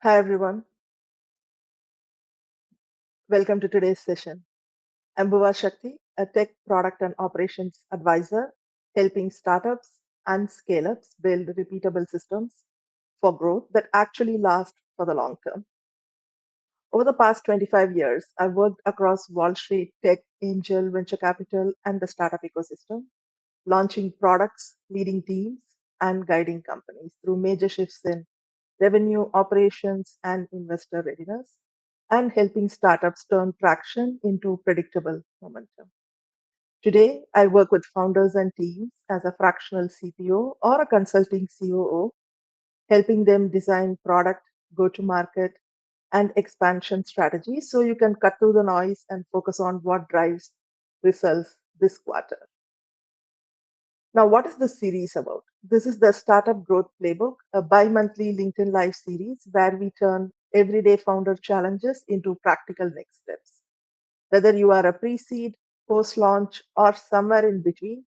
Hi everyone, welcome to today's session. I'm Bhuva Shakti, a tech product and operations advisor, helping startups and scale ups build repeatable systems for growth that actually last for the long term. Over the past 25 years, I've worked across Wall Street, tech, angel, venture capital, and the startup ecosystem, launching products, leading teams, and guiding companies through major shifts in revenue, operations, and investor readiness, and helping startups turn traction into predictable momentum. Today, I work with founders and teams as a fractional CPO or a consulting COO, helping them design product, go to market, and expansion strategies so you can cut through the noise and focus on what drives results this quarter. Now, what is this series about? This is the Startup Growth Playbook, a bi monthly LinkedIn Live series where we turn everyday founder challenges into practical next steps. Whether you are a pre seed, post launch, or somewhere in between,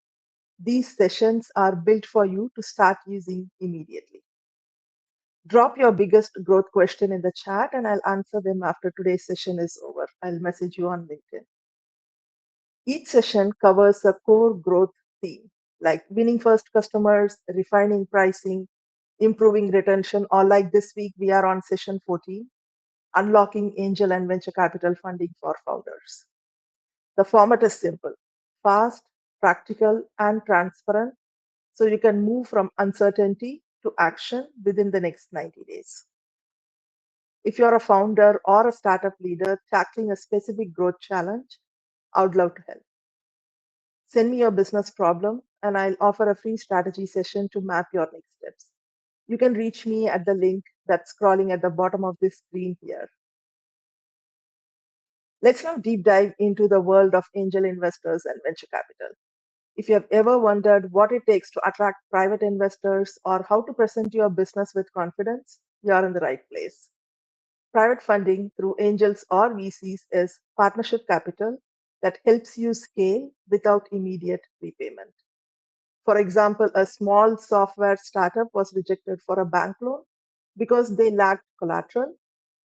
these sessions are built for you to start using immediately. Drop your biggest growth question in the chat and I'll answer them after today's session is over. I'll message you on LinkedIn. Each session covers a core growth theme like winning first customers, refining pricing, improving retention, or like this week, we are on session 14, unlocking angel and venture capital funding for founders. The format is simple, fast, practical, and transparent, so you can move from uncertainty to action within the next 90 days. If you're a founder or a startup leader tackling a specific growth challenge, I would love to help. Send me your business problem, and I'll offer a free strategy session to map your next steps. You can reach me at the link that's scrolling at the bottom of this screen here. Let's now deep dive into the world of angel investors and venture capital. If you have ever wondered what it takes to attract private investors or how to present your business with confidence, you are in the right place. Private funding through angels or VCs is partnership capital that helps you scale without immediate repayment. For example, a small software startup was rejected for a bank loan because they lacked collateral.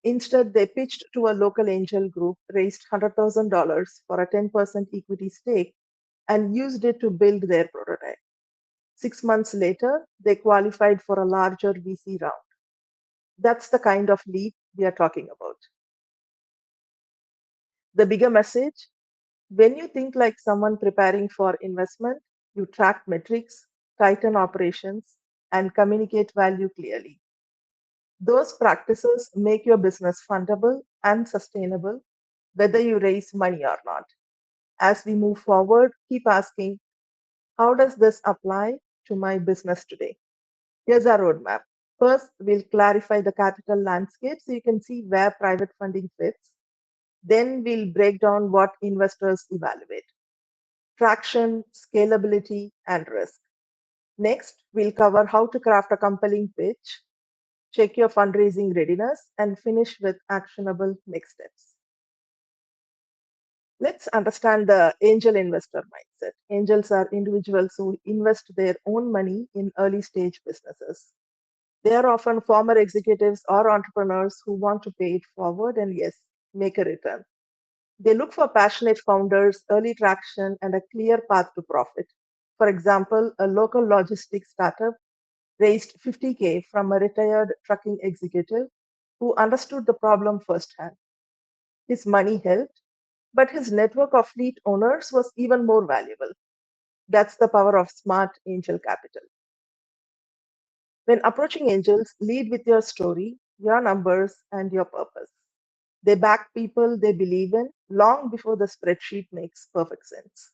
Instead, they pitched to a local angel group, raised $100,000 for a 10% equity stake, and used it to build their prototype. 6 months later, they qualified for a larger VC round. That's the kind of leap we are talking about. The bigger message, when you think like someone preparing for investment, you track metrics, tighten operations, and communicate value clearly. Those practices make your business fundable and sustainable, whether you raise money or not. As we move forward, keep asking, how does this apply to my business today? Here's our roadmap. First, we'll clarify the capital landscape so you can see where private funding fits. Then we'll break down what investors evaluate: traction, scalability, and risk. Next, we'll cover how to craft a compelling pitch, check your fundraising readiness, and finish with actionable next steps. Let's understand the angel investor mindset. Angels are individuals who invest their own money in early stage businesses. They are often former executives or entrepreneurs who want to pay it forward and, yes, make a return. They look for passionate founders, early traction, and a clear path to profit. For example, a local logistics startup raised 50K from a retired trucking executive who understood the problem firsthand. His money helped, but his network of fleet owners was even more valuable. That's the power of smart angel capital. When approaching angels, lead with your story, your numbers, and your purpose. They back people they believe in long before the spreadsheet makes perfect sense.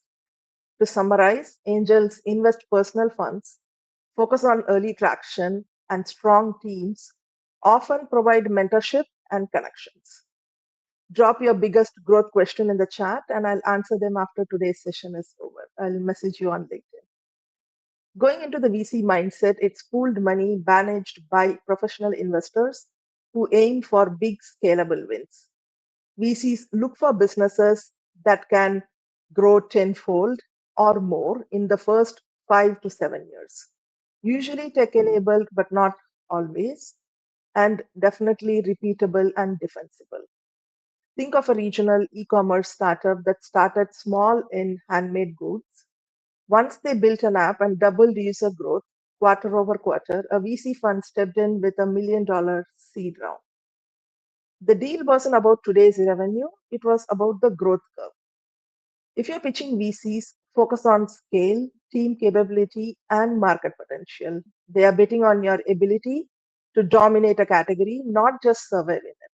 To summarize, angels invest personal funds, focus on early traction, and strong teams often provide mentorship and connections. Drop your biggest growth question in the chat and I'll answer them after today's session is over. I'll message you on LinkedIn. Going into the VC mindset, it's pooled money managed by professional investors who aim for big scalable wins. VCs look for businesses that can grow tenfold or more in the first 5 to 7 years. Usually tech enabled, but not always. and definitely repeatable and defensible. Think of a regional e-commerce startup that started small in handmade goods. Once they built an app and doubled user growth quarter over quarter, a VC fund stepped in with $1 million seed round. The deal wasn't about today's revenue, it was about the growth curve. If you're pitching VCs, focus on scale, team capability, and market potential. They are betting on your ability to dominate a category, not just survive in it.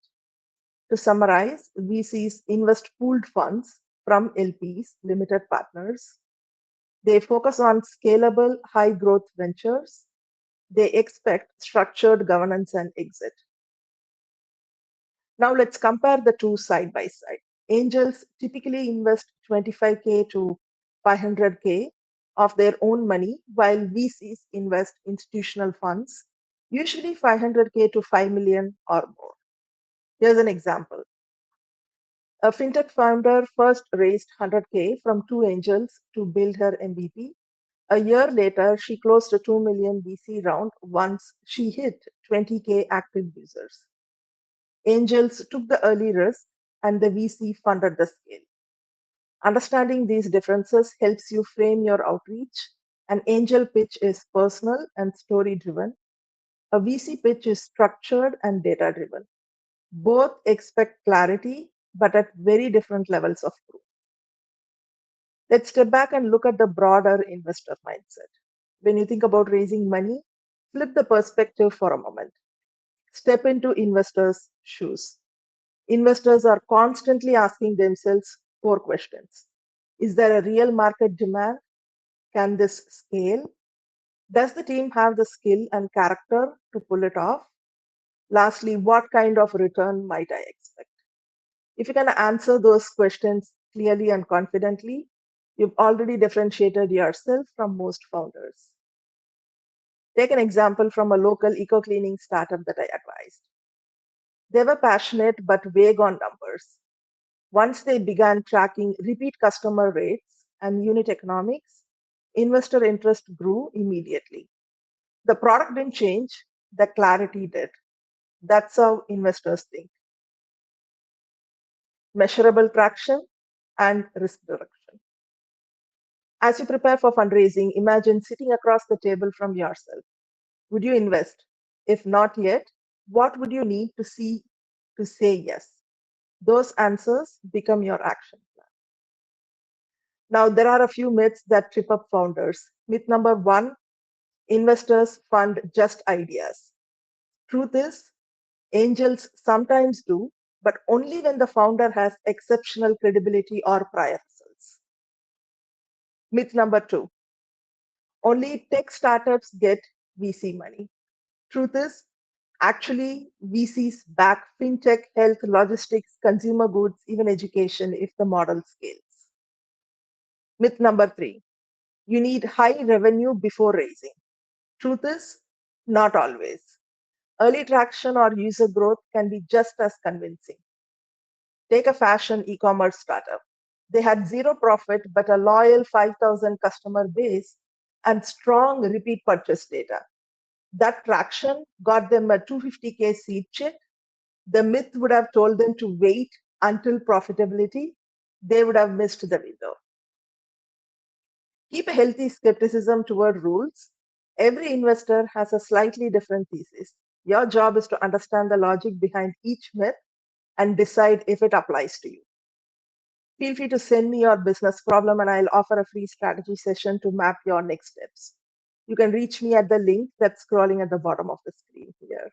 To summarize, VCs invest pooled funds from LPs, limited partners. They focus on scalable, high growth ventures. They expect structured governance and exit. Now let's compare the two side by side. Angels typically invest 25K to 500K of their own money, while VCs invest institutional funds, usually 500K to 5 million or more. Here's an example. A fintech founder first raised 100K from two angels to build her MVP. A year later, she closed a 2 million VC round once she hit 20K active users. Angels took the early risk and the VC funded the scale. Understanding these differences helps you frame your outreach. An angel pitch is personal and story driven. A VC pitch is structured and data driven. Both expect clarity, but at very different levels of proof. Let's step back and look at the broader investor mindset. When you think about raising money, flip the perspective for a moment. Step into investors' shoes. Investors are constantly asking themselves four questions. Is there a real market demand? Can this scale? Does the team have the skill and character to pull it off? Lastly, what kind of return might I expect? If you can answer those questions clearly and confidently, you've already differentiated yourself from most founders. Take an example from a local eco cleaning startup that I advised. They were passionate but vague on numbers. Once they began tracking repeat customer rates and unit economics, investor interest grew immediately. The product didn't change, the clarity did. That's how investors think. Measurable traction and risk reduction. As you prepare for fundraising, imagine sitting across the table from yourself. Would you invest? If not yet, what would you need to see to say yes? Those answers become your action plan. Now, there are a few myths that trip up founders. Myth number one: investors fund just ideas. Truth is, angels sometimes do, but only when the founder has exceptional credibility or prior results. Myth number two: only tech startups get VC money. Truth is, actually, VCs back fintech, health, logistics, consumer goods, even education if the model scales. Myth number three: you need high revenue before raising. Truth is, not always. Early traction or user growth can be just as convincing. Take a fashion e-commerce startup. They had zero profit but a loyal 5,000 customer base and strong repeat purchase data. That traction got them a 250K seed check. The myth would have told them to wait until profitability. They would have missed the window. Keep a healthy skepticism toward rules. Every investor has a slightly different thesis. Your job is to understand the logic behind each myth and decide if it applies to you. Feel free to send me your business problem and I'll offer a free strategy session to map your next steps. You can reach me at the link that's scrolling at the bottom of the screen here.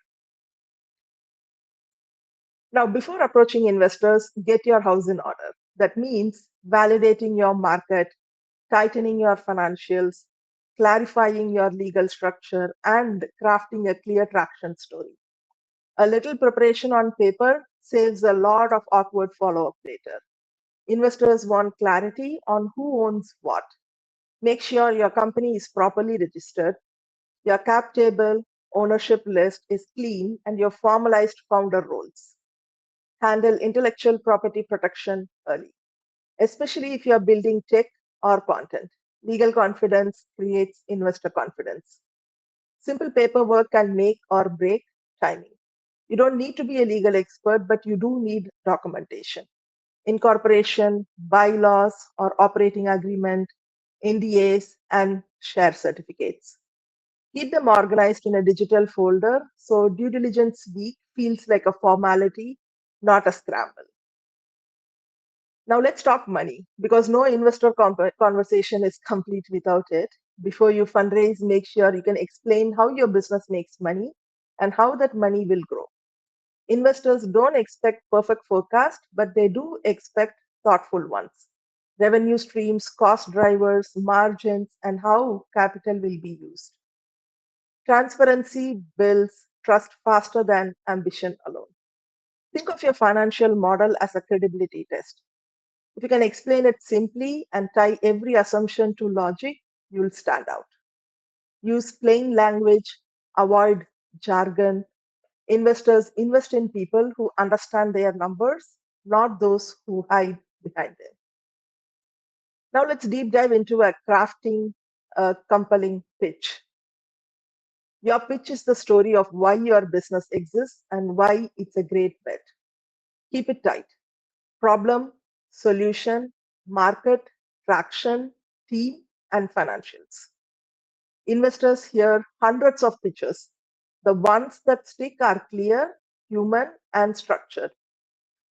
Now, before approaching investors, get your house in order. That means validating your market, tightening your financials, clarifying your legal structure, and crafting a clear traction story. A little preparation on paper saves a lot of awkward follow-up later. Investors want clarity on who owns what. Make sure your company is properly registered, your cap table ownership list is clean, and your formalized founder roles. Handle intellectual property protection early, especially if you're building tech or content. Legal confidence creates investor confidence. Simple paperwork can make or break timing. You don't need to be a legal expert, but you do need documentation, incorporation, bylaws or operating agreement, NDAs, and share certificates. Keep them organized in a digital folder so due diligence week feels like a formality, not a scramble. Now let's talk money because no investor conversation is complete without it. Before you fundraise, make sure you can explain how your business makes money and how that money will grow. Investors don't expect perfect forecast, but they do expect thoughtful ones. Revenue streams, cost drivers, margins, and how capital will be used. Transparency builds trust faster than ambition alone. Think of your financial model as a credibility test. If you can explain it simply and tie every assumption to logic, you'll stand out. Use plain language, avoid jargon. Investors invest in people who understand their numbers, not those who hide behind them. Now let's deep dive into crafting a compelling pitch. Your pitch is the story of why your business exists and why it's a great bet. Keep it tight. Problem, solution, market, traction, team, and financials. Investors hear hundreds of pitches. The ones that stick are clear, human, and structured.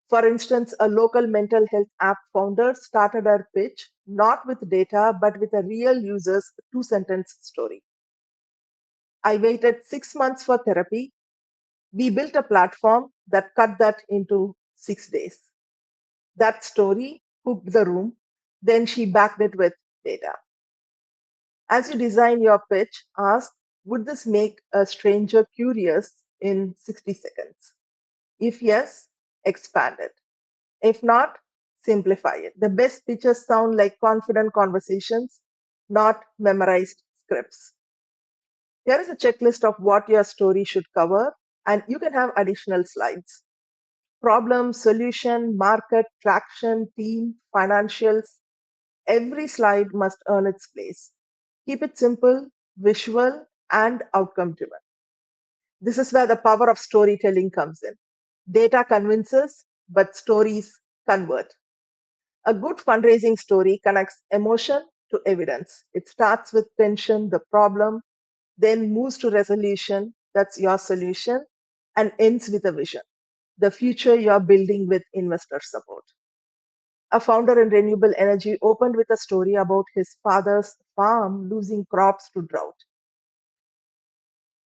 For instance, a local mental health app founder started her pitch not with data, but with a real user's two-sentence story. I waited 6 months for therapy. We built a platform that cut that into 6 days. That story hooked the room. Then she backed it with data. As you design your pitch, ask, would this make a stranger curious in 60 seconds? If yes, expand it. If not, simplify it. The best pitches sound like confident conversations, not memorized scripts. Here is a checklist of what your story should cover, and you can have additional slides. Problem, solution, market, traction, team, financials. Every slide must earn its place. Keep it simple, visual, and outcome driven. This is where the power of storytelling comes in. Data convinces, but stories convert. A good fundraising story connects emotion to evidence. It starts with tension, the problem, then moves to resolution, that's your solution, and ends with a vision, the future you're building with investor support. A founder in renewable energy opened with a story about his father's farm losing crops to drought.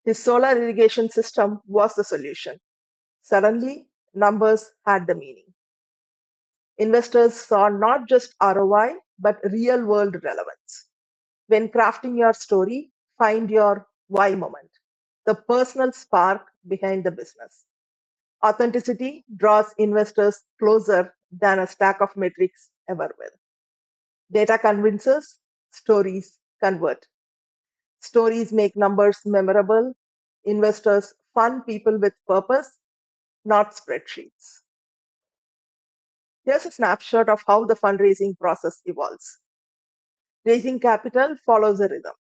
His solar irrigation system was the solution. Suddenly, numbers had the meaning. Investors saw not just ROI, but real world relevance. When crafting your story, find your why moment, the personal spark behind the business. Authenticity draws investors closer than a stack of metrics ever will. Data convinces, stories convert. Stories make numbers memorable. Investors fund people with purpose, not spreadsheets. Here's a snapshot of how the fundraising process evolves. Raising capital follows a rhythm.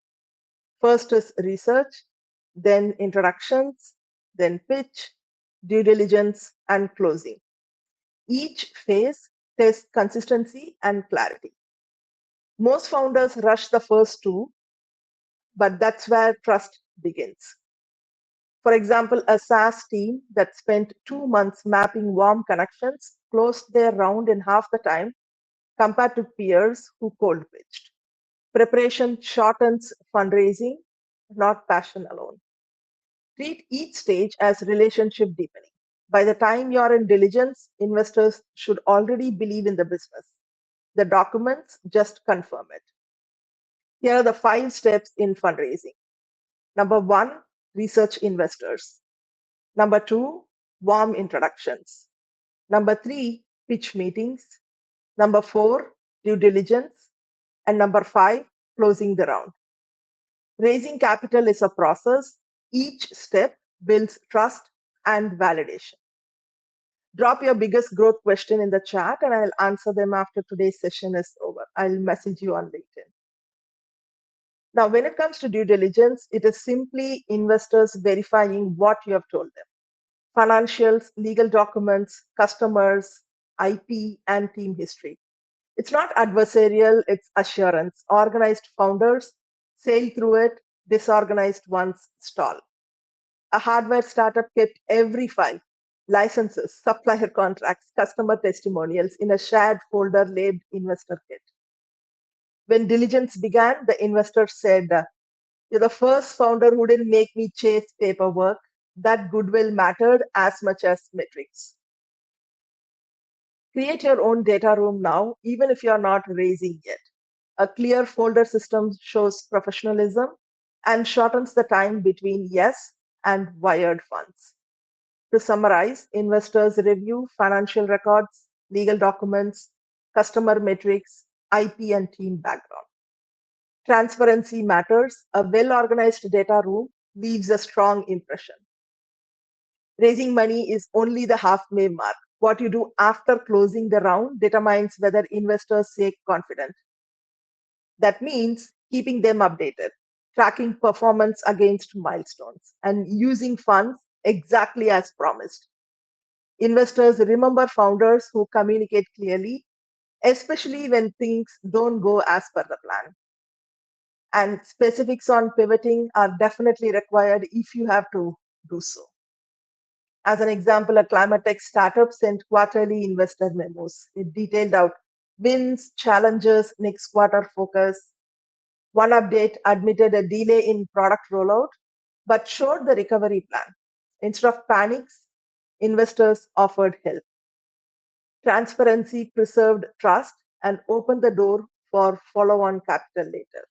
First is research, then introductions, then pitch, due diligence, and closing. Each phase tests consistency and clarity. Most founders rush the first two, but that's where trust begins. For example, a SaaS team that spent 2 months mapping warm connections closed their round in half the time compared to peers who cold pitched. Preparation shortens fundraising, not passion alone. Treat each stage as relationship deepening. By the time you're in diligence, investors should already believe in the business. The documents just confirm it. Here are the 5 steps in fundraising. Number 1, research investors. Number 2, warm introductions. Number 3, pitch meetings. Number 4, due diligence. And number 5, closing the round. Raising capital is a process. Each step builds trust and validation. Drop your biggest growth question in the chat and I'll answer them after today's session is over. I'll message you on LinkedIn. Now, when it comes to due diligence, it is simply investors verifying what you have told them. financials, legal documents, customers, IP, and team history. It's not adversarial, it's assurance. Organized founders sail through it, disorganized ones stall. A hardware startup kept every file, licenses, supplier contracts, customer testimonials in a shared folder labeled investor kit. When diligence began, the investor said, "You're the first founder who didn't make me chase paperwork. That goodwill mattered as much as metrics." Create your own data room now, even if you're not raising yet. A clear folder system shows professionalism and shortens the time between yes and wired funds. To summarize, investors review financial records, legal documents, customer metrics, IP, and team background. Transparency matters. A well organized data room leaves a strong impression. Raising money is only the halfway mark. What you do after closing the round determines whether investors stay confident. That means keeping them updated, tracking performance against milestones, and using funds exactly as promised. Investors remember founders who communicate clearly, especially when things don't go as per the plan. And specifics on pivoting are definitely required if you have to do so. As an example, a climate tech startup sent quarterly investor memos. It detailed out wins, challenges, next quarter focus. One update admitted a delay in product rollout, but showed the recovery plan. Instead of panics, investors offered help. Transparency preserved trust and opened the door for follow on capital later.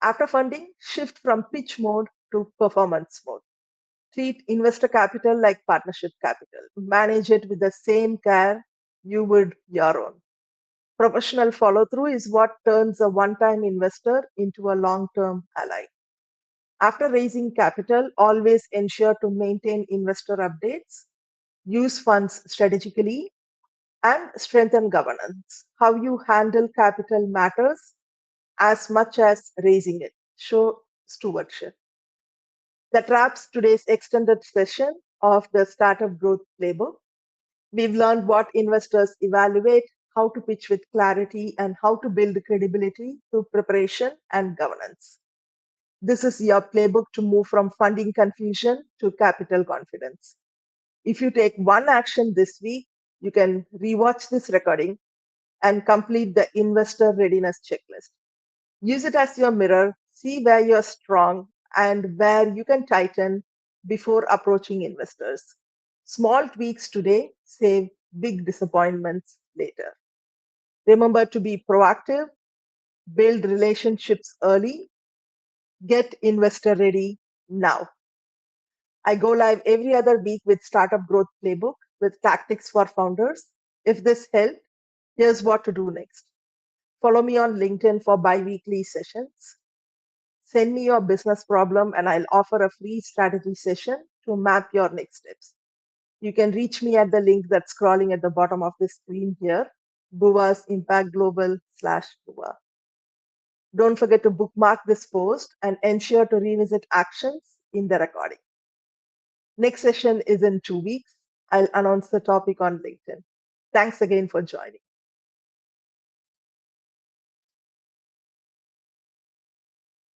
After funding, shift from pitch mode to performance mode. Treat investor capital like partnership capital. Manage it with the same care you would your own. Professional follow through is what turns a one time investor into a long term ally. After raising capital, always ensure to maintain investor updates, use funds strategically, and strengthen governance. How you handle capital matters as much as raising it. Show stewardship. That wraps today's extended session of the Startup Growth Playbook. We've learned what investors evaluate, how to pitch with clarity, and how to build credibility through preparation and governance. This is your playbook to move from funding confusion to capital confidence. If you take one action this week, you can rewatch this recording and complete the investor readiness checklist. Use it as your mirror, see where you're strong and where you can tighten before approaching investors. Small tweaks today save big disappointments later. Remember to be proactive, build relationships early, get investor ready now. I go live every other week with Startup Growth Playbook with tactics for founders. If this helped, here's what to do next. Follow me on LinkedIn for bi-weekly sessions. Send me your business problem and I'll offer a free strategy session to map your next steps. You can reach me at the link that's scrolling at the bottom of the screen here, Buva's Impact Global/Buva. Don't forget to bookmark this post and ensure to revisit actions in the recording. Next session is in 2 weeks. I'll announce the topic on LinkedIn. Thanks again for joining.